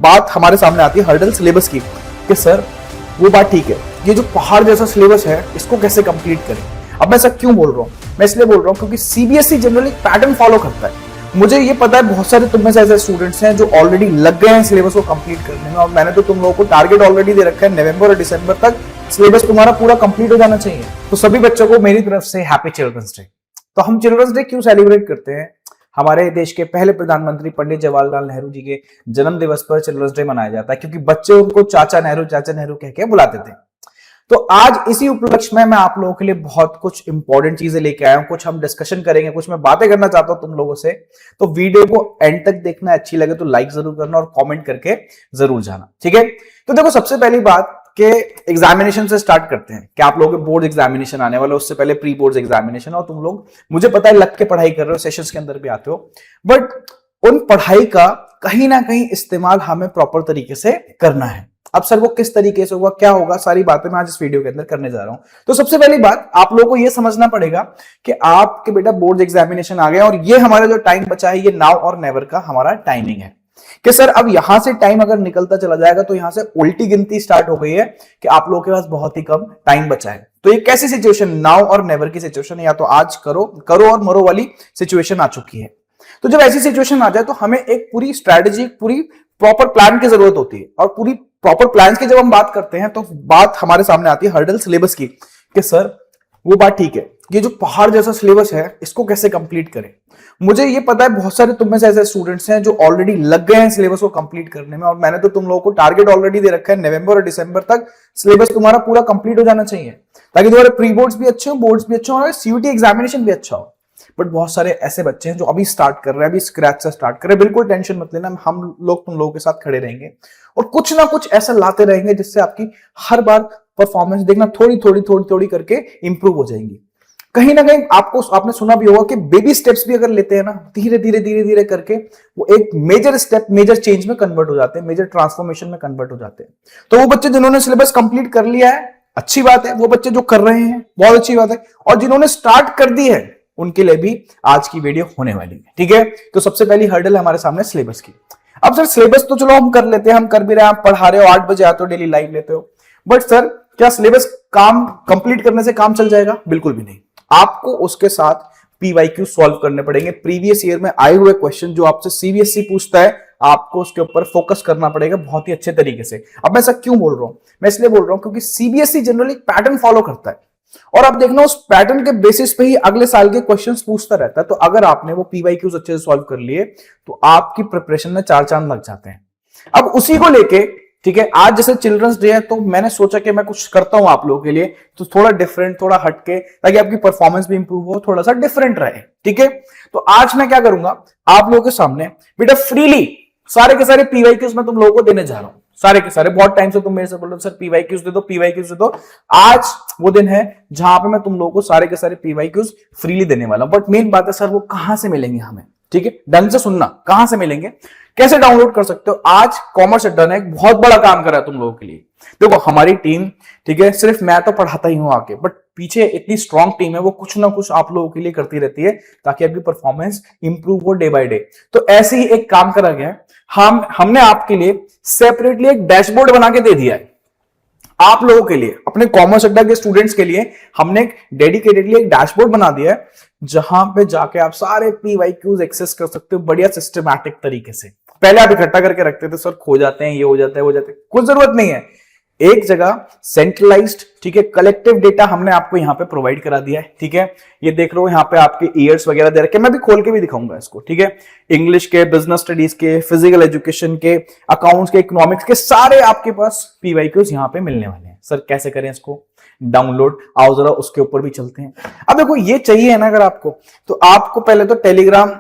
बात हमारे सामने आती है हर्डल सिलेबस की कि सर वो बात ठीक है, ये जो पहाड़ जैसा सिलेबस है इसको कैसे कंप्लीट करें। अब मैं ऐसा क्यों बोल रहा हूँ, मैं इसलिए बोल रहा हूँ क्योंकि सीबीएसई जनरली पैटर्न फॉलो करता है। मुझे ये पता है बहुत सारे तुम में से ऐसे स्टूडेंट्स हैं जो ऑलरेडी लग गए हैं सिलेबस को कंप्लीट करने में, और मैंने तो तुम लोगों को टारगेट ऑलरेडी दे रखा है नवंबर और दिसंबर तक सिलेबस तुम्हारा पूरा कंप्लीट हो जाना चाहिए। तो सभी बच्चों को मेरी तरफ से हैप्पी चिल्ड्रंस डे। तो हम चिल्ड्रंस डे क्यों सेलिब्रेट करते हैं? हमारे देश के पहले प्रधानमंत्री पंडित जवाहरलाल नेहरू जी के जन्म दिवस पर चिल्ड्रंस डे मनाया जाता है, क्योंकि बच्चे उनको चाचा नेहरू कह के बुलाते थे। तो आज इसी उपलक्ष्य में मैं आप लोगों के लिए बहुत कुछ इंपॉर्टेंट चीजें लेके आया हूं, कुछ हम डिस्कशन करेंगे, कुछ मैं बातें करना चाहता हूं तुम लोगों से। तो वीडियो को एंड तक देखना, अच्छी लगे तो लाइक जरूर करना और कमेंट करके जरूर जाना, ठीक है। तो देखो, सबसे पहली बात कि एग्जामिनेशन से स्टार्ट करते हैं कि आप लोगों के बोर्ड एग्जामिनेशन आने वाला है, उससे पहले प्री बोर्ड एग्जामिनेशन, और तुम लोग मुझे पता है लग के पढ़ाई कर रहे हो, सेशंस के अंदर भी आते हो, बट उन पढ़ाई का कहीं ना कहीं इस्तेमाल हमें प्रॉपर तरीके से करना है। अब सर वो किस तरीके से होगा, क्या होगा, सारी बातें मैं आज इस वीडियो के अंदर करने जा रहा हूं। तो सबसे पहली बात आप लोगों को ये समझना पड़ेगा कि आपके बेटा बोर्ड एग्जामिनेशन आ गया और ये हमारा जो टाइम बचा है ये नाउ और नेवर का हमारा टाइमिंग है कि सर अब यहां से टाइम अगर निकलता चला जाएगा तो यहां से उल्टी गिनती स्टार्ट हो गई है कि आप लोगों के पास बहुत ही कम टाइम बचा है। तो ये कैसी सिचुएशन, नाउ और नेवर की सिचुएशन है, या तो आज करो और मरो वाली सिचुएशन आ चुकी है। तो जब ऐसी सिचुएशन आ जाए तो हमें एक पूरी स्ट्रैटेजी, पूरी प्रॉपर प्लान की जरूरत होती है, और पूरी प्रॉपर प्लान्स की जब हम बात करते हैं तो बात हमारे सामने आती है हर्डल सिलेबस की कि सर वो बात ठीक है, ये जो पहाड़ जैसा सिलेबस है इसको कैसे कंप्लीट करें। मुझे ये पता है बहुत सारे तुम में से ऐसे स्टूडेंट्स हैं जो ऑलरेडी लग गए हैं सिलेबस को कंप्लीट करने में, और मैंने तो तुम लोगों को टारगेट ऑलरेडी दे रखा है नवंबर और दिसंबर तक सिलेबस तुम्हारा पूरा कंप्लीट हो जाना चाहिए, ताकि तुम्हारे प्री बोर्ड्स भी अच्छे हो, बोर्ड्स भी अच्छे हो, और सीयूटी एग्जामिनेशन भी अच्छा हो। बट बहुत सारे ऐसे बच्चे हैं जो अभी स्टार्ट कर रहे हैं, अभी स्क्रैच से स्टार्ट कर रहे हैं। बिल्कुल टेंशन मत लेना, हम लोग तुम लोगों के साथ खड़े रहेंगे और कुछ ना कुछ ऐसा लाते रहेंगे जिससे आपकी हर बार परफॉर्मेंस देखना थोड़ी करके इंप्रूव हो जाएंगी। कहीं ना कहीं आपने सुना भी होगा कि बेबी स्टेप्स भी अगर लेते हैं ना, धीरे धीरे करके वो एक मेजर स्टेप, मेजर चेंज में कन्वर्ट हो जाते हैं, मेजर ट्रांसफॉर्मेशन में कन्वर्ट हो जाते हैं। तो वो बच्चे जिन्होंने सिलेबस कंप्लीट कर लिया है अच्छी बात है, वो बच्चे जो कर रहे हैं बहुत अच्छी बात है, और जिन्होंने स्टार्ट कर दी है उनके लिए भी आज की वीडियो होने वाली है, ठीक है। तो सबसे पहली हर्डल है हमारे सामने सिलेबस की। अब सर सिलेबस तो चलो हम कर लेते हैं, हम कर भी रहे हैं, आप पढ़ा रहे हो, 8 बजे आते हो, डेली लाइव लेते हो, बट सर क्या सिलेबस काम कंप्लीट करने से काम चल जाएगा? बिल्कुल भी नहीं। आपको उसके साथ पीवाईक्यू सॉल्व करने पड़ेंगे, प्रीवियस ईयर में आए हुए क्वेश्चन जो आपसे सीबीएसई पूछता है, आपको उसके ऊपर फोकस करना पड़ेगा बहुत ही अच्छे तरीके से। अब मैं ऐसा क्यों बोल रहा हूं? मैं इसलिए बोल रहा हूं क्योंकि सीबीएसई जनरली पैटर्न फॉलो करता है, और अब देखना उस पैटर्न के बेसिस पे ही अगले साल के क्वेश्चंस पूछता रहता है। तो अगर आपने वो पीवाईक्यूज अच्छे से सॉल्व कर लिए तो आपकी प्रिपरेशन में 4 चांद लग जाते हैं। अब उसी को लेके, ठीक है, आज जैसे चिल्ड्रंस डे है तो मैंने सोचा कि मैं कुछ करता हूं आप लोगों के लिए, तो थोड़ा डिफरेंट, थोड़ा हटके, ताकि आपकी परफॉर्मेंस भी इंप्रूव हो, थोड़ा सा डिफरेंट रहे, ठीक है। तो आज मैं क्या करूंगा, आप लोगों के सामने बेटा फ्रीली सारे के सारे पीवाईक्यूज मैं तुम लोगों को देने जा रहा हूं, सारे के सारे। बहुत टाइम से तुम मेरे से बोल रहे हो सर पीवाईक्यूज दे दो, पीवाईक्यूज दे दो। आज वो दिन है जहां पे मैं तुम लोगों को सारे के सारे पीवाईक्यूज फ्रीली देने वाला हूं। बट मेन बात है सर वो कहां से मिलेंगे हमें, ठीक है, ढंग से सुनना, कहां से मिलेंगे, कैसे डाउनलोड कर सकते हो। आज कॉमर्स अड्डा ने एक बहुत बड़ा काम करा है तुम लोगों के लिए। देखो हमारी टीम, ठीक है, सिर्फ मैं तो पढ़ाता ही हूं आके, बट पीछे इतनी स्ट्रॉन्ग टीम है, वो कुछ ना कुछ आप लोगों के लिए करती रहती है ताकि आपकी परफॉर्मेंस इंप्रूव हो डे बाय डे। तो ऐसे ही एक काम करा गया, हमने आपके लिए सेपरेटली एक डैशबोर्ड बना के दे दिया है आप लोगों के लिए, अपने कॉमर्स अड्डा के स्टूडेंट्स के लिए हमने एक डेडिकेटेडली एक डैशबोर्ड बना दिया है, जहां पे जाके आप सारे पीवाईक्यूज एक्सेस कर सकते हो बढ़िया सिस्टमैटिक तरीके से। पहले आप इकट्ठा करके रखते थे, सर खो जाते हैं, ये हो जाता है, वो जाते हैं, कुछ जरूरत नहीं है। एक जगह सेंट्रलाइज्ड, ठीक है, कलेक्टिव डेटा हमने आपको यहां पे प्रोवाइड करा दिया है, ठीक है। ये देख लो यहाँ पे आपके ईयर्स वगैरह दे रखे, मैं भी खोल के भी दिखाऊंगा इसको, ठीक है। इंग्लिश के, बिजनेस स्टडीज के, फिजिकल एजुकेशन के, अकाउंट्स के, इकोनॉमिक्स के, सारे आपके पास पीवाईक्यूज यहाँ पे मिलने वाले हैं। सर कैसे करें इसको डाउनलोड? आओ जरा उसके ऊपर भी चलते हैं। अब देखो ये चाहिए है ना अगर आपको, तो आपको पहले तो टेलीग्राम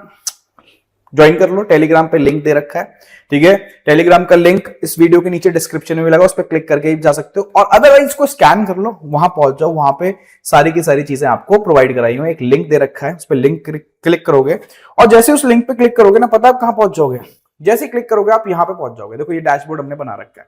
ज्वाइन कर लो, टेलीग्राम पे लिंक दे रखा है, ठीक है। टेलीग्राम का लिंक इस वीडियो के नीचे डिस्क्रिप्शन में लगा, उस पर क्लिक करके जा सकते हो, और अदरवाइज इसको स्कैन कर लो, वहां पहुंच जाओ, वहां पे सारी की सारी चीजें आपको प्रोवाइड कराई हुई, एक लिंक दे रखा है, उस पर लिंक क्लिक करोगे, और जैसे उस लिंक पे क्लिक करोगे ना, पता है आप कहां पहुंच जाओगे? जैसे क्लिक करोगे आप यहां पे पहुंच जाओगे। देखो ये डैशबोर्ड हमने बना रखा है,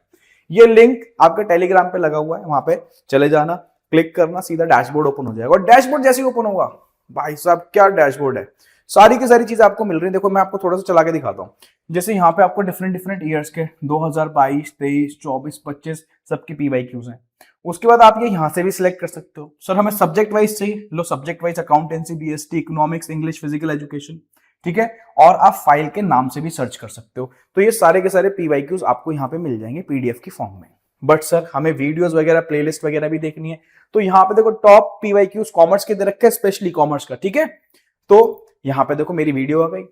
ये लिंक आपका टेलीग्राम पे लगा हुआ है, वहां पे चले जाना, क्लिक करना, सीधा डैशबोर्ड ओपन हो जाएगा। और डैशबोर्ड जैसे ही ओपन होगा, भाई साहब क्या डैशबोर्ड है, सारी की सारी चीजें आपको मिल रही है। देखो मैं आपको थोड़ा सा चला के दिखाता हूँ। जैसे यहाँ पे आपको डिफरेंट डिफरेंट ईयर्स के 2022, 23, 24, 25 सबकी PYQs हैं। उसके बाद आप ये यहाँ से भी सिलेक्ट कर सकते हो, सर हमें सब्जेक्ट वाइज चाहिए, लो subject wise accountancy, BST, economics, English, physical education, ठीक है। और आप फाइल के नाम से भी सर्च कर सकते हो। तो ये सारे के सारे PYQs आपको यहाँ पे मिल जाएंगे PDF की फॉर्म में। बट सर हमें वीडियोस वगैरह, प्लेलिस्ट वगैरह भी देखनी है, तो यहाँ पे देखो टॉप PYQs कॉमर्स के दे रखे हैं, स्पेशली कॉमर्स का, ठीक है। तो यहाँ पे देखो मेरी वीडियो आ गई,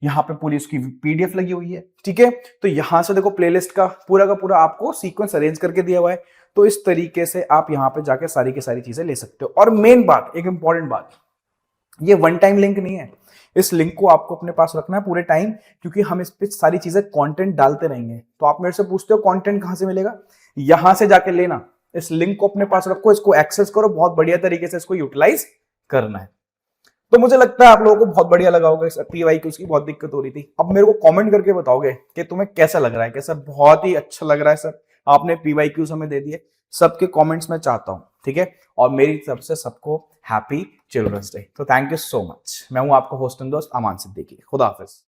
यहाँ पे पूरी उसकी PDF लगी हुई है, ठीक है। तो यहां से देखो प्लेलिस्ट का पूरा आपको सीक्वेंस अरेंज करके दिया हुआ है। तो इस तरीके से आप यहाँ पे जाके सारी की सारी चीजें ले सकते हो। और मेन बात, एक इंपॉर्टेंट बात, ये वन टाइम लिंक नहीं है। इस लिंक को आपको अपने पास रखना है पूरे टाइम, क्योंकि हम इस पे सारी चीजें कंटेंट डालते रहेंगे। तो आप मेरे से पूछते हो कंटेंट कहां से मिलेगा, यहां से जाके लेना। इस लिंक को अपने पास रखो, इसको एक्सेस करो, बहुत बढ़िया तरीके से इसको यूटिलाइज करना है। तो मुझे लगता है आप लोगों को बहुत बढ़िया लगा होगा। इस PYQ की बहुत दिक्कत हो रही थी। अब मेरे को कमेंट करके बताओगे कि तुम्हें कैसा लग रहा है। कैसा? बहुत ही अच्छा लग रहा है सर, आपने PYQ हमें दे दिए। सबके कमेंट्स में चाहता हूं, ठीक है। और मेरी तरफ से सबको हैप्पी चिल्ड्रंस डे। तो थैंक यू सो मच। मैं हूं आपका होस्ट एंड दोस्त अमान सिद्दीकी। खुदा हाफिज।